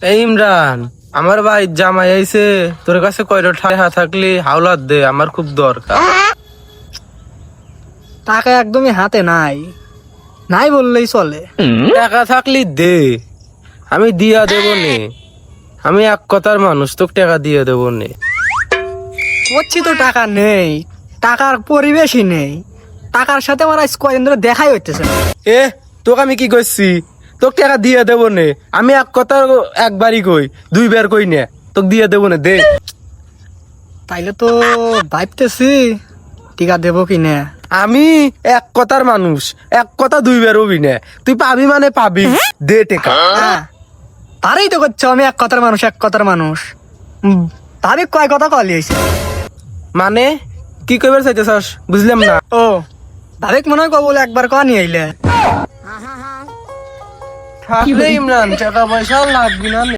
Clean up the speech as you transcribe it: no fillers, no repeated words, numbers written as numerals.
এই ইমরান, আমার ভাই জামাই আইছে, তোর কাছে কয়টা টাকা থাকলে হাওলাত দে, আমার খুব দরকার। টাকা একদমই হাতে নাই, নাই বললেই চলে। টাকা থাকলে দে, আমি দিয়া দেব নে। আমি এক কথার মানুষ, তোকে টাকা দিয়ে দেব নে। বলছি তো টাকা নেই, টাকার পরিবেশই নেই। টাকার সাথে আমার আজ কয়দিন ধরে দেখাই হইতেছে না। এ তোকে আমি কি করছি? তোকে টাকা দিয়ে দেব নে। আমি এক কথা একবারই কই, দুইবার কই নে। তোকে দিয়ে দেব নে, দে। তাইলে তো ভাবতেছি টিকা দেবো কি না। আমি এক কথার মানুষ, এক কথা দুইবার হবি না। তুই পাবি মানে পাবি, দে টাকা। হ্যাঁ, তারই তো করছো আমি এক কথার মানুষ, এক কথার মানুষ। ভাবি কয় কথা কলি হয়েছে। মানে কি কইবার চাইতেছস? বুঝলাম না। ও ভাবিক মনে হয় বলে একবার কয়া নিয়ে আইলে। থাকলে ইমরান টাকা পয়সা লাগবে না।